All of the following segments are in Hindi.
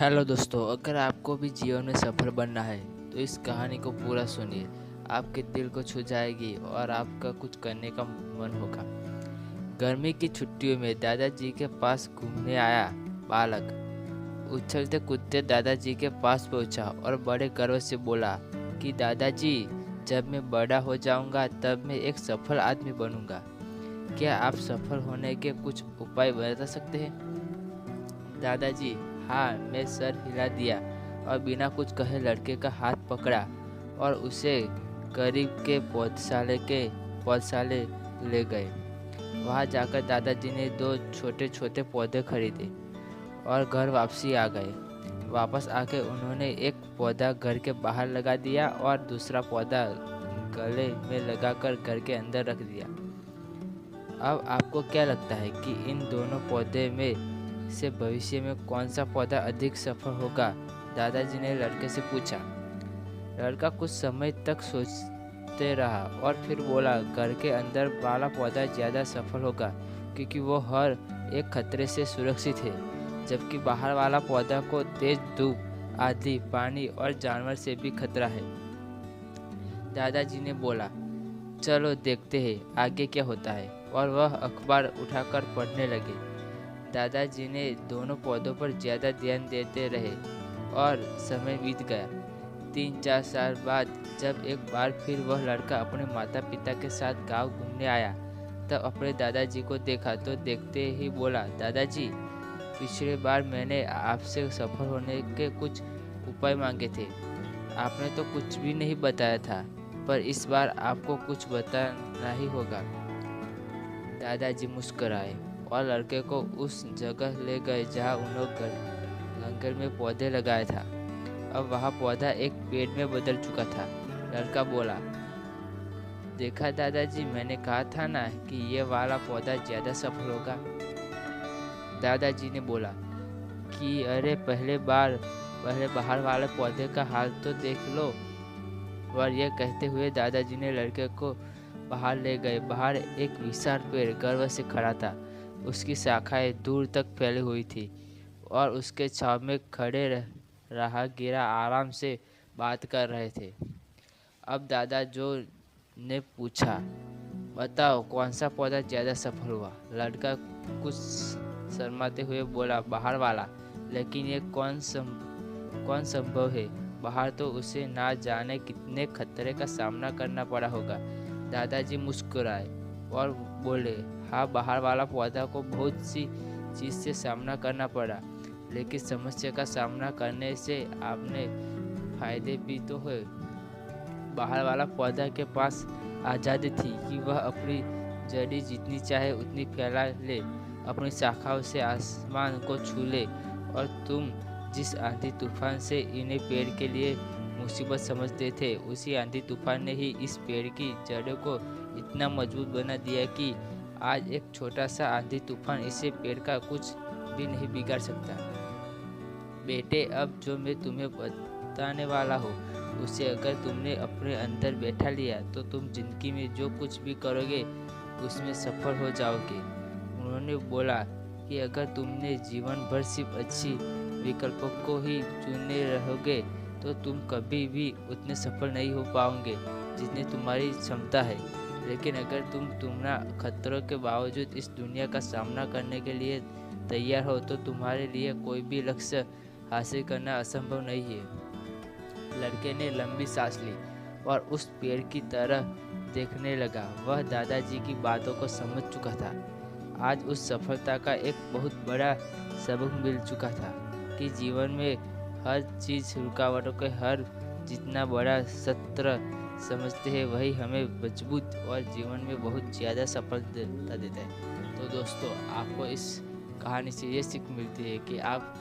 हेलो दोस्तों, अगर आपको भी जीवन में सफल बनना है तो इस कहानी को पूरा सुनिए। आपके दिल को छू जाएगी और आपका कुछ करने का मन होगा। गर्मी की छुट्टियों में दादाजी के पास घूमने आया बालक उछलते कूदते दादाजी के पास पहुंचा और बड़े गर्व से बोला कि दादाजी, जब मैं बड़ा हो जाऊंगा तब मैं एक सफल आदमी बनूंगा। क्या आप सफल होने के कुछ उपाय बता सकते हैं? दादाजी, हाँ, मैं सर हिला दिया और बिना कुछ कहे लड़के का हाथ पकड़ा और उसे करीब के पौधशाले ले गए। वहाँ जाकर दादाजी ने दो छोटे छोटे पौधे खरीदे और घर वापसी आ गए। वापस आके उन्होंने एक पौधा घर के बाहर लगा दिया और दूसरा पौधा गले में लगाकर घर के अंदर रख दिया। अब आपको क्या लगता है कि इन दोनों पौधे में से भविष्य में कौन सा पौधा अधिक सफल होगा? दादाजी ने लड़के से पूछा। लड़का कुछ समय तक सोचते रहा और फिर बोला, घर के अंदर वाला पौधा ज़्यादा सफल होगा क्योंकि वो हर एक खतरे से सुरक्षित है, जबकि बाहर वाला पौधा को तेज धूप, आंधी, पानी और जानवर से भी खतरा है। दादाजी ने बोला, चलो देखते हैं आगे क्या होता है, और वह अखबार उठाकर पढ़ने लगे। दादाजी ने दोनों पौधों पर ज़्यादा ध्यान देते रहे और समय बीत गया। 3-4 साल बाद जब एक बार फिर वह लड़का अपने माता पिता के साथ गांव घूमने आया, तब अपने दादाजी को देखा तो देखते ही बोला, दादाजी, पिछले बार मैंने आपसे सफल होने के कुछ उपाय मांगे थे। आपने तो कुछ भी नहीं बताया था, पर इस बार आपको कुछ बताना ही होगा। दादाजी मुस्कुराए और लड़के को उस जगह ले गए जहाँ उन्होंने लंगर में पौधे लगाया था। अब वहाँ पौधा एक पेड़ में बदल चुका था। लड़का बोला, देखा दादाजी, मैंने कहा था ना कि ये वाला पौधा ज़्यादा सफल होगा। दादाजी ने बोला कि अरे पहले बाहर वाले पौधे का हाल तो देख लो। और यह कहते हुए दादाजी ने लड़के को बाहर ले गए। बाहर एक विशाल पेड़ गर्व से खड़ा था। उसकी शाखाएं दूर तक फैली हुई थी और उसके छांव में खड़े राहगीर आराम से बात कर रहे थे। अब दादाजी ने पूछा, बताओ कौन सा पौधा ज़्यादा सफल हुआ? लड़का कुछ शर्माते हुए बोला, बाहर वाला। लेकिन ये कौन संभव है? बाहर तो उसे ना जाने कितने खतरे का सामना करना पड़ा होगा। दादाजी मुस्कुराए और बोले, हाँ, बाहर वाला पौधा को बहुत सी चीज़ से सामना करना पड़ा, लेकिन समस्या का सामना करने से आपने फायदे भी तो हुए। बाहर वाला पौधा के पास आज़ादी थी कि वह अपनी जड़ी जितनी चाहे उतनी फैला ले, अपनी शाखाओं से आसमान को छू ले, और तुम जिस आंधी तूफान से इन्हें पेड़ के लिए मुसीबत समझते थे, उसी आंधी तूफान ने ही इस पेड़ की जड़ों को इतना मजबूत बना दिया कि आज एक छोटा सा आंधी तूफान इसे पेड़ का कुछ भी नहीं बिगाड़ सकता। बेटे, अब जो मैं तुम्हें बताने वाला हूँ उसे अगर तुमने अपने अंदर बैठा लिया तो तुम जिंदगी में जो कुछ भी करोगे उसमें सफल हो जाओगे। उन्होंने बोला कि अगर तुमने जीवन भर सिर्फ अच्छी विकल्पों को ही चुनने रहोगे तो तुम कभी भी उतने सफल नहीं हो पाओगे जितनी तुम्हारी क्षमता है। लेकिन अगर तुम्हारा खतरों के बावजूद इस दुनिया का सामना करने के लिए तैयार हो तो तुम्हारे लिए कोई भी लक्ष्य हासिल करना असंभव नहीं है। लड़के ने लंबी सांस ली और उस पेड़ की तरह देखने लगा। वह दादाजी की बातों को समझ चुका था। आज उस सफलता का एक बहुत बड़ा सबक मिल चुका था कि जीवन में हर चीज़ रुकावटों के हर जितना बड़ा सत्र समझते हैं वही हमें मजबूत और जीवन में बहुत ज़्यादा सफलता देता है। तो दोस्तों, आपको इस कहानी से ये सीख मिलती है कि आप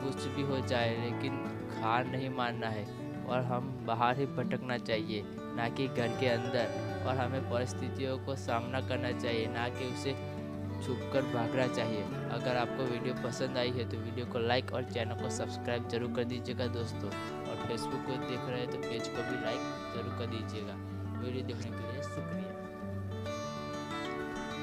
कुछ भी हो जाए लेकिन हार नहीं मानना है और हम बाहर ही भटकना चाहिए, ना कि घर के अंदर। और हमें परिस्थितियों को सामना करना चाहिए, ना कि उसे छुपकर भागना चाहिए। अगर आपको वीडियो पसंद आई है तो वीडियो को लाइक और चैनल को सब्सक्राइब जरूर कर दीजिएगा दोस्तों। और फेसबुक को देख रहे हैं तो पेज को भी लाइक जरूर कर दीजिएगा। वीडियो देखने के लिए शुक्रिया।